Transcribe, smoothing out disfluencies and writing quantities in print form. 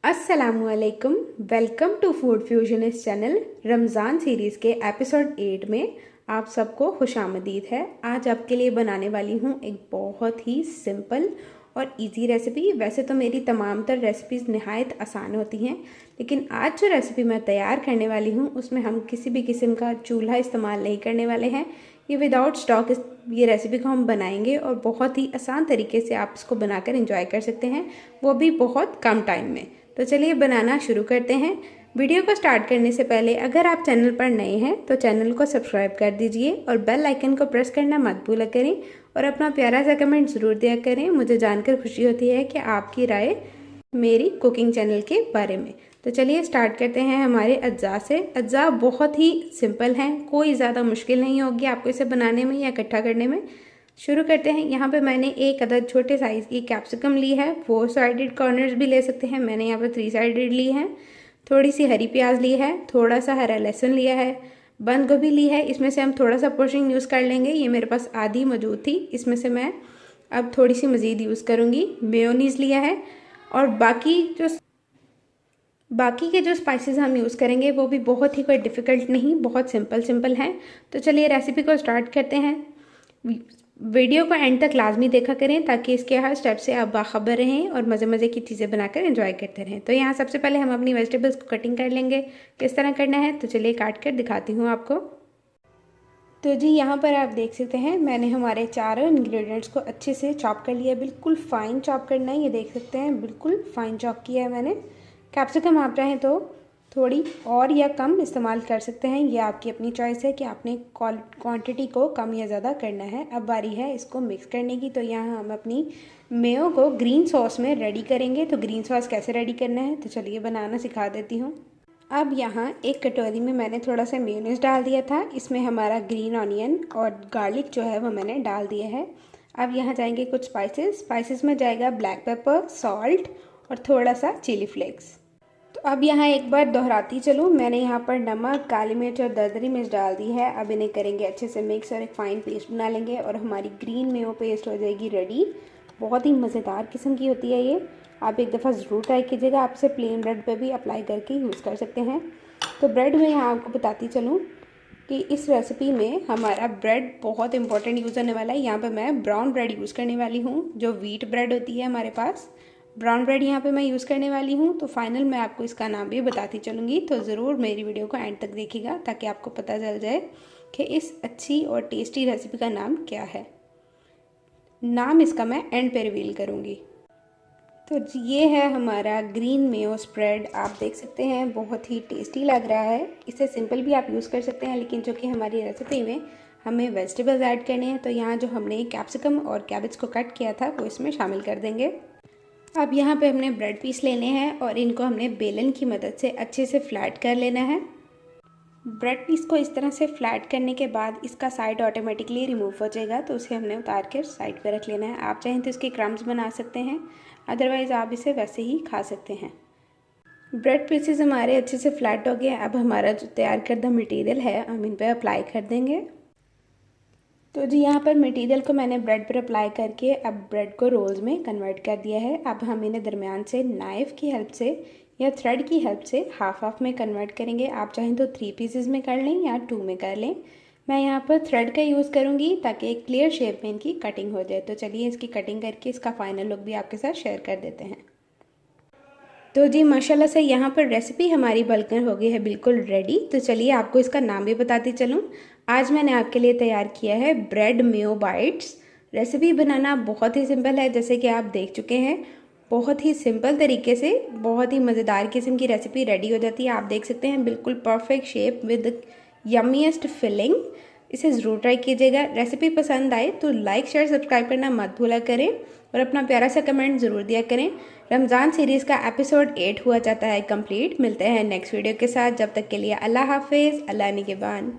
अस्सलामुअलैकुम। Welcome to food fusionist channel. Ramzan series के episode 8 में आप सबको खुशामदीद है। आज आपके लिए बनाने वाली हूँ एक बहुत ही सिंपल और इजी रेसिपी। वैसे तो मेरी तमाम तर रेसिपीज़ नहायत आसान होती हैं, लेकिन आज जो रेसिपी मैं तैयार करने वाली हूँ उसमें हम किसी भी किस्म का चूल्हा इस्तेमाल नहीं करने वाले हैं। ये विदाउट स्टॉक ये रेसिपी को हम बनाएंगे और बहुत ही आसान तरीके से आप इसको बनाकर एंजॉय कर सकते हैं, वो भी बहुत कम टाइम में। तो चलिए बनाना शुरू करते हैं। वीडियो को स्टार्ट करने से पहले अगर आप चैनल पर नए हैं तो चैनल को सब्सक्राइब कर दीजिए और बेल आइकन को प्रेस करना मत भूला करें और अपना प्यारा सा कमेंट ज़रूर दिया करें। मुझे जानकर खुशी होती है कि आपकी राय मेरी कुकिंग चैनल के बारे में। तो चलिए स्टार्ट करते हैं हमारे अज्जा से। अज्जा बहुत ही सिंपल हैं, कोई ज़्यादा मुश्किल नहीं होगी आपको इसे बनाने में या इकट्ठा करने में। शुरू करते हैं। यहाँ पे मैंने एक अदद छोटे साइज़ की कैप्सिकम ली है। 4 साइडेड कॉर्नर्स भी ले सकते हैं, मैंने यहाँ पे 3 साइडेड ली है। थोड़ी सी हरी प्याज ली है, थोड़ा सा हरा लहसुन लिया है, बंद गोभी ली है। इसमें से हम थोड़ा सा पोर्शन यूज़ कर लेंगे, ये मेरे पास आधी मौजूद थी, इसमें से मैं अब थोड़ी सी मज़ीद यूज़ करूँगी। मेयोनीज़ लिया है और बाकी के जो स्पाइसेस हम यूज़ करेंगे वो भी बहुत ही कोई डिफ़िकल्ट नहीं, बहुत सिंपल हैं। तो चलिए रेसिपी को स्टार्ट करते हैं। वीडियो को एंड तक लाजमी देखा करें ताकि इसके हर स्टेप से आप बाखबर रहें और मज़े की चीज़ें बनाकर एंजॉय करते रहें। तो यहाँ सबसे पहले हम अपनी वेजिटेबल्स को कटिंग कर लेंगे। किस तरह करना है तो चलिए काट कर दिखाती हूँ आपको। तो जी यहाँ पर आप देख सकते हैं मैंने हमारे चारों इंग्रेडिएंट्स को अच्छे से चॉप कर लिया। बिल्कुल फ़ाइन चॉप करना है, ये देख सकते हैं बिल्कुल फ़ाइन चॉप किया है मैंने। कैप्सिकम आप चाहें तो थोड़ी और या कम इस्तेमाल कर सकते हैं, ये आपकी अपनी चॉइस है कि आपने क्वांटिटी को कम या ज़्यादा करना है। अब बारी है इसको मिक्स करने की। तो यहाँ हम अपनी मेयो को ग्रीन सॉस में रेडी करेंगे। तो ग्रीन सॉस कैसे रेडी करना है तो चलिए बनाना सिखा देती हूँ। अब यहाँ एक कटोरी में मैंने थोड़ा सा मेयोनीज डाल दिया था, इसमें हमारा ग्रीन ऑनियन और गार्लिक जो है वो मैंने डाल दिया है। अब यहाँ जाएंगे कुछ स्पाइसेस में जाएगा ब्लैक पेपर, सॉल्ट और थोड़ा सा चिली फ्लेक्स। तो अब यहाँ एक बार दोहराती चलूँ, मैंने यहाँ पर नमक, काली मिर्च और दरदरी मिर्च डाल दी है। अब इन्हें करेंगे अच्छे से मिक्स और एक फ़ाइन पेस्ट बना लेंगे और हमारी ग्रीन मेयो पेस्ट हो जाएगी रेडी। बहुत ही मज़ेदार किस्म की होती है ये, आप एक दफ़ा ज़रूर ट्राई कीजिएगा। आप इसे प्लेन ब्रेड पे भी अप्लाई करके यूज़ कर सकते हैं। तो ब्रेड में यहाँ आपको बताती चलूँ कि इस रेसिपी में हमारा ब्रेड बहुत इंपॉर्टेंट यूज़ होने वाला है। यहाँ पे मैं ब्राउन ब्रेड यूज़ करने वाली हूँ, जो व्हीट ब्रेड होती है हमारे पास, ब्राउन ब्रेड यहाँ पे मैं यूज़ करने वाली हूँ। तो फाइनल मैं आपको इसका नाम भी बताती चलूँगी, तो ज़रूर मेरी वीडियो को एंड तक देखिएगा ताकि आपको पता चल जाए कि इस अच्छी और टेस्टी रेसिपी का नाम क्या है। नाम इसका मैं एंड पे रिवील करूँगी। तो ये है हमारा ग्रीन मेयो स्प्रेड, आप देख सकते हैं बहुत ही टेस्टी लग रहा है। इसे सिंपल भी आप यूज़ कर सकते हैं, लेकिन जो कि हमारी रेसिपी में हमें वेजिटेबल्स ऐड करने हैं तो यहाँ जो हमने कैप्सिकम और कैबेज को कट किया था वो इसमें शामिल कर देंगे। अब यहाँ पे हमने ब्रेड पीस लेने हैं और इनको हमने बेलन की मदद से अच्छे से फ्लैट कर लेना है। ब्रेड पीस को इस तरह से फ्लैट करने के बाद इसका साइड ऑटोमेटिकली रिमूव हो जाएगा, तो उसे हमने उतार कर साइड पे रख लेना है। आप चाहें तो इसके क्रम्स बना सकते हैं, अदरवाइज़ आप इसे वैसे ही खा सकते हैं। ब्रेड पीसेस हमारे अच्छे से फ्लैट हो गए। अब हमारा जो तैयार करदा मटेरियल है हम इन पर अप्लाई कर देंगे। तो जी यहाँ पर मटेरियल को मैंने ब्रेड पर अप्लाई करके अब ब्रेड को रोल्स में कन्वर्ट कर दिया है। अब हम इन्हें दरमियान से नाइफ़ की हेल्प से या थ्रेड की हेल्प से हाफ में कन्वर्ट करेंगे। आप चाहें तो 3 पीसेस में कर लें या 2 में कर लें। मैं यहाँ पर थ्रेड का यूज़ करूँगी ताकि एक क्लियर शेप में इनकी कटिंग हो जाए। तो चलिए इसकी कटिंग करके इसका फाइनल लुक भी आपके साथ शेयर कर देते हैं। तो जी माशाल्लाह से यहाँ पर रेसिपी हमारी बनकर हो गई है बिल्कुल रेडी। तो चलिए आपको इसका नाम भी बताती चलूँ। आज मैंने आपके लिए तैयार किया है ब्रेड मेयो बाइट्स। रेसिपी बनाना बहुत ही सिंपल है, जैसे कि आप देख चुके हैं। बहुत ही सिंपल तरीके से बहुत ही मज़ेदार किस्म की रेसिपी रेडी हो जाती है। आप देख सकते हैं बिल्कुल परफेक्ट शेप विद यम्मीएस्ट फिलिंग। इसे ज़रूर ट्राई कीजिएगा। रेसिपी पसंद आए तो लाइक, शेयर, सब्सक्राइब करना मत भूला करें और अपना प्यारा सा कमेंट ज़रूर दिया करें। रमज़ान सीरीज़ का एपिसोड 8 हुआ जाता है कंप्लीट। मिलते हैं नेक्स्ट वीडियो के साथ, जब तक के लिए अल्लाह हाफिज़, अल्लाह निगहबान।